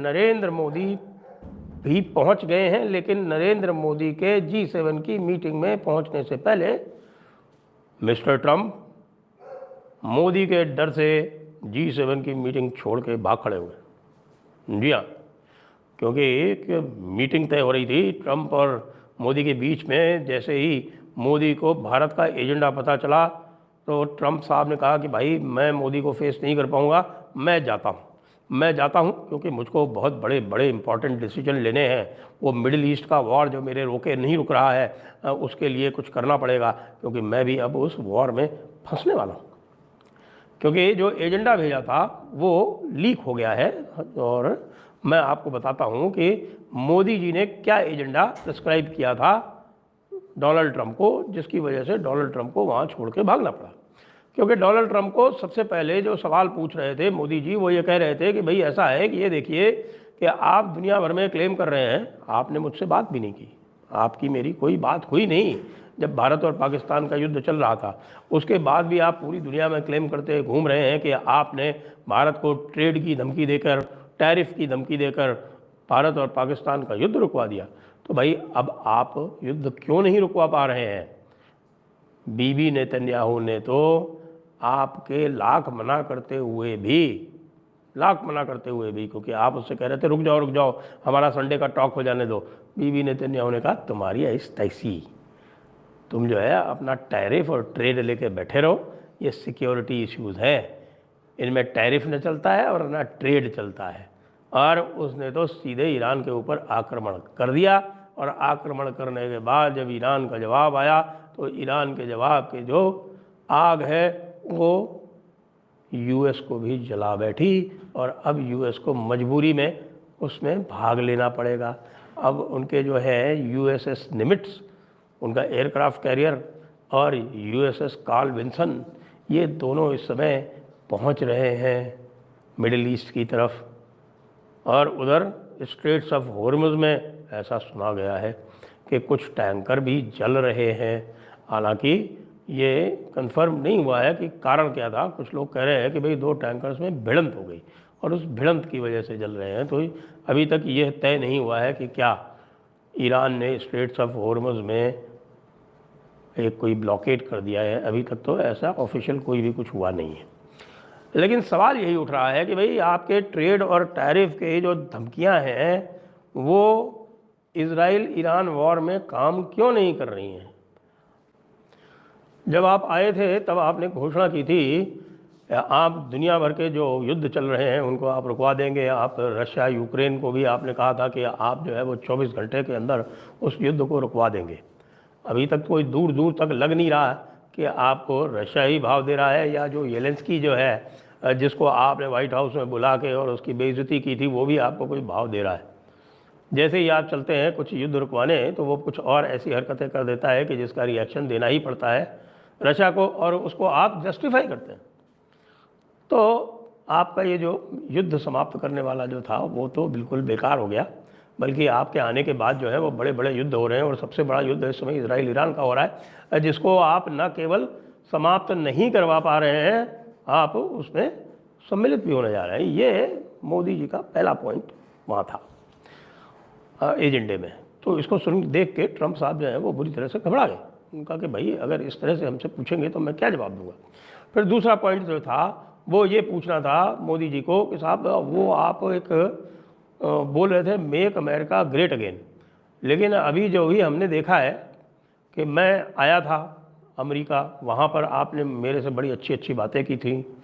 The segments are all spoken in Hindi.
नरेंद्र मोदी भी पहुंच गए हैं, लेकिन नरेंद्र मोदी के G7 की मीटिंग में पहुंचने से पहले मिस्टर ट्रंप मोदी के डर से G7 की मीटिंग छोड़ के भाग खड़े हुए। जी हाँ, क्योंकि एक मीटिंग तय हो रही थी ट्रंप और मोदी के बीच में। जैसे ही मोदी को भारत का एजेंडा पता चला तो ट्रंप साहब ने कहा कि भाई मैं मोदी को फेस नहीं कर पाऊँगा, मैं जाता हूँ क्योंकि मुझको बहुत बड़े बड़े इंपॉर्टेंट डिसीजन लेने हैं। वो मिडिल ईस्ट का वॉर जो मेरे रोके नहीं रुक रहा है, उसके लिए कुछ करना पड़ेगा, क्योंकि मैं भी अब उस वॉर में फंसने वाला हूँ। क्योंकि जो एजेंडा भेजा था वो लीक हो गया है। और मैं आपको बताता हूँ कि मोदी जी ने क्या एजेंडा प्रिस्क्राइब किया था डोनाल्ड ट्रंप को, जिसकी वजह से डोनाल्ड ट्रंप को वहाँ छोड़ के भागना पड़ा। क्योंकि डोनाल्ड ट्रंप को सबसे पहले जो सवाल पूछ रहे थे मोदी जी, वो ये कह रहे थे कि भाई ऐसा है कि ये देखिए कि आप दुनिया भर में क्लेम कर रहे हैं, आपने मुझसे बात भी नहीं की, आपकी मेरी कोई बात हुई नहीं जब भारत और पाकिस्तान का युद्ध चल रहा था। उसके बाद भी आप पूरी दुनिया में क्लेम करते घूम रहे हैं कि आपने भारत को ट्रेड की धमकी देकर, टैरिफ की धमकी देकर भारत और पाकिस्तान का युद्ध रुकवा दिया। तो भाई अब आप युद्ध क्यों नहीं रुकवा पा रहे हैं? बीबी नेतन्याहू ने तो आपके लाख मना करते हुए भी, क्योंकि आप उससे कह रहे थे रुक जाओ हमारा संडे का टॉक हो जाने दो, बीबी नेतन्याहू ने कहा तुम्हारी ऐसी तैसी, तुम जो है अपना टैरिफ और ट्रेड लेके बैठे रहो, ये सिक्योरिटी इश्यूज़ है, इनमें टैरिफ न चलता है और ना ट्रेड चलता है। और उसने तो सीधे ईरान के ऊपर आक्रमण कर दिया। और आक्रमण करने के बाद जब ईरान का जवाब आया तो ईरान के जवाब की जो आग है वो यूएस को भी जला बैठी। और अब यूएस को मजबूरी में उसमें भाग लेना पड़ेगा। अब उनके जो है यूएसएस निमिट्स, उनका एयरक्राफ्ट कैरियर, और यूएसएस कार्ल विन्सन, ये दोनों इस समय पहुंच रहे हैं मिडिल ईस्ट की तरफ। और उधर स्ट्रेट्स ऑफ हॉर्मुज़ में ऐसा सुना गया है कि कुछ टैंकर भी जल रहे हैं। हालांकि ये कंफर्म नहीं हुआ है कि कारण क्या था। कुछ लोग कह रहे हैं कि भाई 2 टैंकर्स में भिड़ंत हो गई और उस भिड़ंत की वजह से जल रहे हैं। तो अभी तक ये तय नहीं हुआ है कि क्या ईरान ने स्ट्रेट्स ऑफ हॉर्मुज़ में एक कोई ब्लॉकेड कर दिया है। अभी तक तो ऐसा ऑफिशियल कोई भी कुछ हुआ नहीं है। लेकिन सवाल यही उठ रहा है कि भाई आपके ट्रेड और टैरिफ के जो धमकियां हैं वो इजराइल ईरान वॉर में काम क्यों नहीं कर रही हैं? जब आप आए थे तब आपने घोषणा की थी आप दुनिया भर के जो युद्ध चल रहे हैं उनको आप रुकवा देंगे। आप रशिया यूक्रेन को भी आपने कहा था कि आप जो है वो 24 घंटे के अंदर उस युद्ध को रुकवा देंगे। अभी तक कोई दूर दूर तक लग नहीं रहा कि आपको रशिया ही भाव दे रहा है, या जो येलेंस्की जो है जिसको आपने व्हाइट हाउस में बुला के और उसकी बेइज्जती की थी वो भी आपको कोई भाव दे रहा है। जैसे ही आप चलते हैं कुछ युद्ध रुकवाने तो वो कुछ और ऐसी हरकतें कर देता है कि जिसका रिएक्शन देना ही पड़ता है रशिया को, और उसको आप जस्टिफाई करते हैं। तो आपका ये जो युद्ध समाप्त करने वाला जो था वो तो बिल्कुल बेकार हो गया। बल्कि आपके आने के बाद जो है वो बड़े बड़े युद्ध हो रहे हैं, और सबसे बड़ा युद्ध इस समय इजराइल ईरान का हो रहा है, जिसको आप न केवल समाप्त नहीं करवा पा रहे हैं, आप उसमें सम्मिलित भी होने जा रहे हैं। ये मोदी जी का पहला पॉइंट वहाँ था एजेंडे में। तो इसको देख के ट्रंप साहब जो है वो बुरी तरह से घबरा गए। उनका कि भाई अगर इस तरह से हमसे पूछेंगे तो मैं क्या जवाब दूंगा। फिर दूसरा पॉइंट जो था वो ये पूछना था मोदी जी को कि साहब वो आप एक बोल रहे थे मेक अमेरिका ग्रेट अगेन, लेकिन अभी जो भी हमने देखा है कि मैं आया था अमेरिका, वहाँ पर आपने मेरे से बड़ी अच्छी अच्छी बातें की थी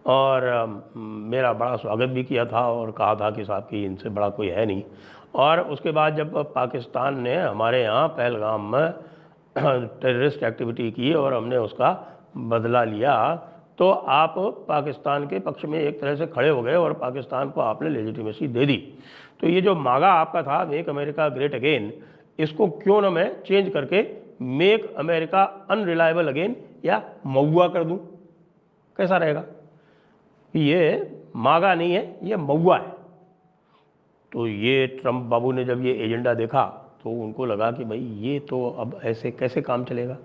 और मेरा बड़ा स्वागत भी किया था और कहा था कि साहब कि इनसे बड़ा कोई है नहीं। और उसके बाद जब पाकिस्तान ने हमारे यहाँ पहलगाम में टेररिस्ट एक्टिविटी की और हमने उसका बदला लिया, तो आप पाकिस्तान के पक्ष में एक तरह से खड़े हो गए और पाकिस्तान को आपने लेजिटिमेसी दे दी। तो ये जो मांगा आपका था मेक अमेरिका ग्रेट अगेन, इसको क्यों ना मैं चेंज करके मेक अमेरिका अनरिलायबल अगेन या महुआ कर दूं? कैसा रहेगा? ये मांगा नहीं है, ये महुआ है। तो ये ट्रंप बाबू ने जब ये एजेंडा देखा तो उनको लगा कि भाई ये तो अब ऐसे कैसे काम चलेगा।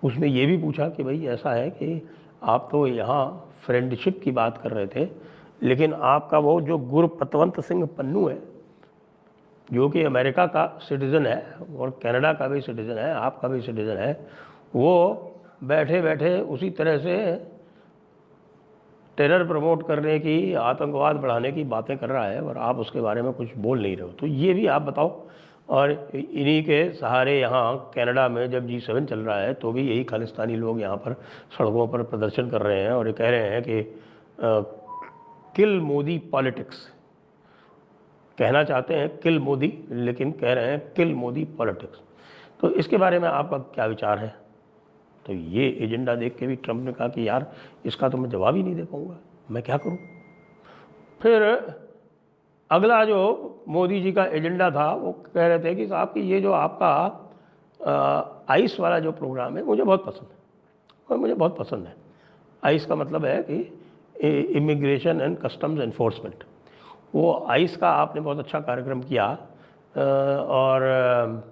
उसने ये भी पूछा कि भाई ऐसा है कि आप तो यहाँ फ्रेंडशिप की बात कर रहे थे, लेकिन आपका वो जो गुरपतवंत सिंह पन्नू है, जो कि अमेरिका का सिटीज़न है और कनाडा का भी सिटीज़न है, आपका भी सिटीज़न है, वो बैठे बैठे उसी तरह से टेरर प्रमोट करने की, आतंकवाद बढ़ाने की बातें कर रहा है और आप उसके बारे में कुछ बोल नहीं रहे हो। तो ये भी आप बताओ। और इन्हीं के सहारे यहाँ कनाडा में जब G7 चल रहा है तो भी यही खालिस्तानी लोग यहाँ पर सड़कों पर प्रदर्शन कर रहे हैं और ये कह रहे हैं कि किल मोदी पॉलिटिक्स, कहना चाहते हैं किल मोदी, लेकिन कह रहे हैं किल मोदी पॉलिटिक्स। तो इसके बारे में आपका क्या विचार है? तो ये एजेंडा देख के भी ट्रंप ने कहा कि यार इसका तो मैं जवाब ही नहीं दे पाऊँगा, मैं क्या करूँ। फिर अगला जो मोदी जी का एजेंडा था वो कह रहे थे कि साहब कि ये जो आपका आइस वाला जो प्रोग्राम है मुझे बहुत पसंद है, और मुझे बहुत पसंद है। आइस का मतलब है कि इमिग्रेशन एंड कस्टम्स एनफोर्समेंट। वो आइस का आपने बहुत अच्छा कार्यक्रम किया और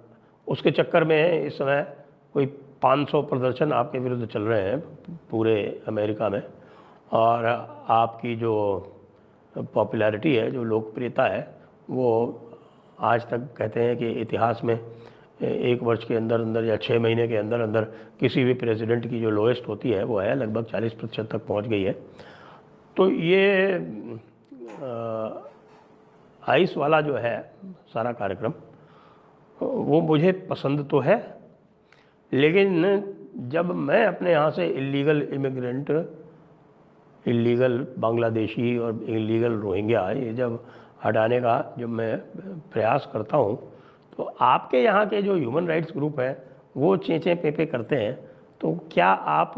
उसके चक्कर में इस समय कोई 500 प्रदर्शन आपके विरुद्ध चल रहे हैं पूरे अमेरिका में, और आपकी जो पॉपुलैरिटी है, जो लोकप्रियता है, वो आज तक कहते हैं कि इतिहास में 1 वर्ष के अंदर अंदर या 6 महीने के अंदर अंदर किसी भी प्रेसिडेंट की जो लोएस्ट होती है वो है, लगभग 40% तक पहुंच गई है। तो ये आइस वाला जो है सारा कार्यक्रम वो मुझे पसंद तो है, लेकिन जब मैं अपने यहाँ से इलीगल इमिग्रेंट, इलीगल बांग्लादेशी और इलीगल रोहिंग्या ये जब हटाने का जब मैं प्रयास करता हूँ, तो आपके यहाँ के जो ह्यूमन राइट्स ग्रुप हैं वो चेंचे पेपे करते हैं। तो क्या आप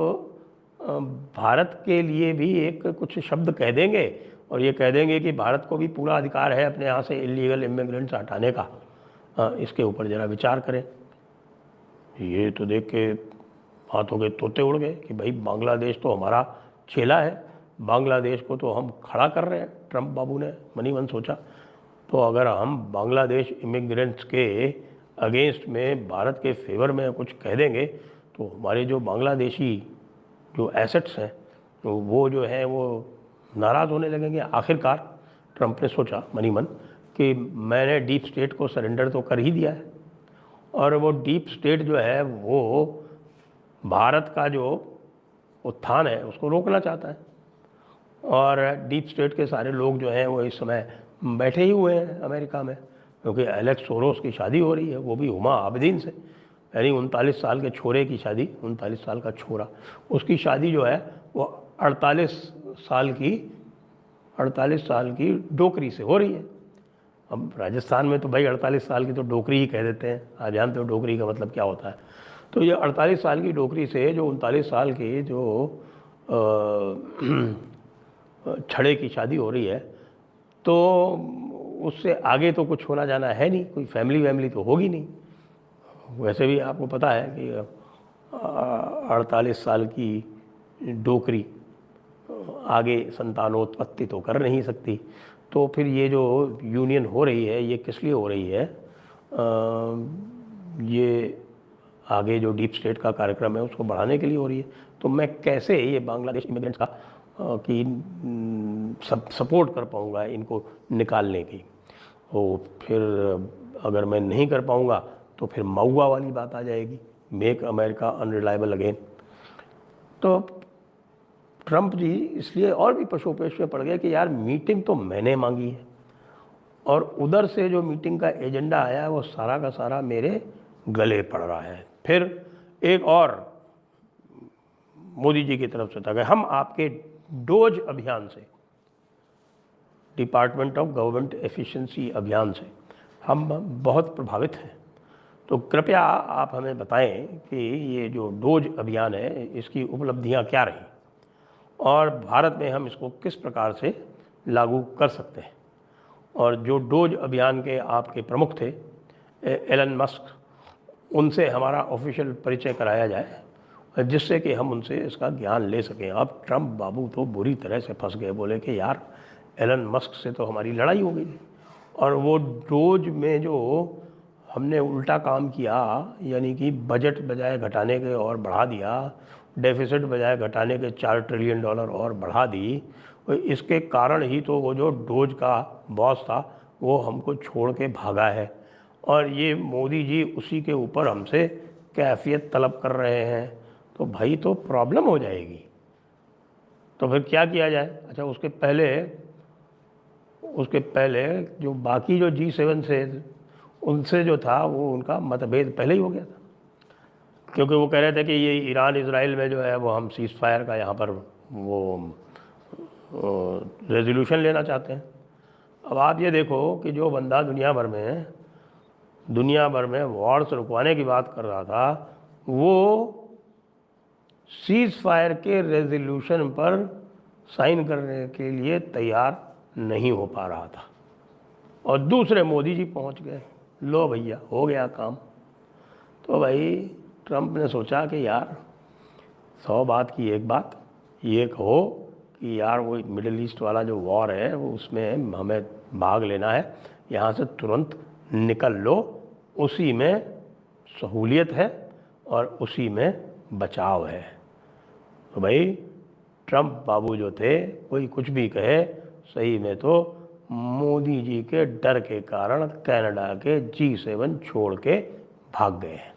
भारत के लिए भी एक कुछ शब्द कह देंगे और ये कह देंगे कि भारत को भी पूरा अधिकार है अपने यहाँ से इलीगल इमिग्रेंट्स हटाने का? इसके ऊपर ज़रा विचार करें। ये तो देख के हाथों के तोते उड़ गए कि भाई बांग्लादेश तो हमारा चेला है, बांग्लादेश को तो हम खड़ा कर रहे हैं। ट्रंप बाबू ने मनी मन सोचा, तो अगर हम बांग्लादेश इमिग्रेंट्स के अगेंस्ट में भारत के फेवर में कुछ कह देंगे तो हमारे जो बांग्लादेशी जो एसेट्स हैं तो वो जो है वो नाराज़ होने लगेंगे। आखिरकार ट्रंप ने सोचा मनी मन कि मैंने डीप स्टेट को सरेंडर तो कर ही दिया है, और वो डीप स्टेट जो है वो भारत का जो उत्थान है उसको रोकना चाहता है। और डीप स्टेट के सारे लोग जो हैं वो इस समय बैठे ही हुए हैं अमेरिका में, क्योंकि एलेक्स सोरोस की शादी हो रही है, वो भी हुमा आबदीन से, यानी 39 साल के छोरे की शादी, 39 साल का छोरा, उसकी शादी जो है वो 48 साल की डोकरी से हो रही है। अब राजस्थान में तो भाई 48 साल की तो डोकरी ही कह देते हैं, आप जानते हो डोकरी का मतलब क्या होता है। तो ये 48 साल की डोकरी से जो 39 साल की जो छड़े की शादी हो रही है, तो उससे आगे तो कुछ होना जाना है नहीं, कोई फैमिली तो होगी नहीं। वैसे भी आपको पता है कि 48 साल की डोकरी आगे संतानोत्पत्ति तो कर नहीं सकती। तो फिर ये जो यूनियन हो रही है ये किस लिए हो रही है? ये आगे जो डीप स्टेट का कार्यक्रम है उसको बढ़ाने के लिए हो रही है। तो मैं कैसे ये बांग्लादेश इमिग्रेंट्स का कि सपोर्ट कर पाऊँगा इनको निकालने की? तो फिर अगर मैं नहीं कर पाऊँगा तो फिर मऊआ वाली बात आ जाएगी, मेक अमेरिका अनरिलायबल अगेन। तो ट्रंप जी इसलिए और भी पशोपेश में पड़ गए कि यार मीटिंग तो मैंने मांगी है और उधर से जो मीटिंग का एजेंडा आया है वो सारा का सारा मेरे गले पड़ रहा है। फिर एक और मोदी जी की तरफ से था कि हम आपके डोज अभियान से, डिपार्टमेंट ऑफ गवर्नमेंट एफिशिएंसी अभियान से हम बहुत प्रभावित हैं, तो कृपया आप हमें बताएं कि ये जो डोज अभियान है इसकी उपलब्धियां क्या रही और भारत में हम इसको किस प्रकार से लागू कर सकते हैं। और जो डोज अभियान के आपके प्रमुख थे एलन मस्क, उनसे हमारा ऑफिशियल परिचय कराया जाए जिससे कि हम उनसे इसका ज्ञान ले सकें। अब ट्रंप बाबू तो बुरी तरह से फंस गए, बोले कि यार एलन मस्क से तो हमारी लड़ाई हो गई थी और वो डोज में जो हमने उल्टा काम किया, यानी कि बजट बजाय घटाने के और बढ़ा दिया, डेफिसिट बजाय घटाने के $4 ट्रिलियन और बढ़ा दी, तो इसके कारण ही तो वो जो डोज का बॉस था वो हमको छोड़ के भागा है, और ये मोदी जी उसी के ऊपर हमसे कैफियत तलब कर रहे हैं। तो भाई तो प्रॉब्लम हो जाएगी। तो फिर क्या किया जाए? अच्छा, उसके पहले जो बाकी जो G7 से उनसे जो था वो उनका मतभेद पहले ही हो गया था, क्योंकि वो कह रहे थे कि ये ईरान इजराइल में जो है वो हम सीज़ फायर का यहाँ पर वो रेजोल्यूशन लेना चाहते हैं। अब आप ये देखो कि जो बंदा दुनिया भर में वॉर्स रुकवाने की बात कर रहा था, वो सीज़ फायर के रेजोल्यूशन पर साइन करने के लिए तैयार नहीं हो पा रहा था, और दूसरे मोदी जी पहुंच गए। लो भैया, हो गया काम। तो भाई ट्रंप ने सोचा कि यार 100 बात की एक बात, ये कहो कि यार वो मिडिल ईस्ट वाला जो वॉर है वो उसमें हमें भाग लेना है, यहाँ से तुरंत निकल लो, उसी में सहूलियत है और उसी में बचाव है। तो भाई ट्रंप बाबू जो थे, कोई कुछ भी कहे, सही में तो मोदी जी के डर के कारण कनाडा के G7 छोड़ के भाग गए हैं।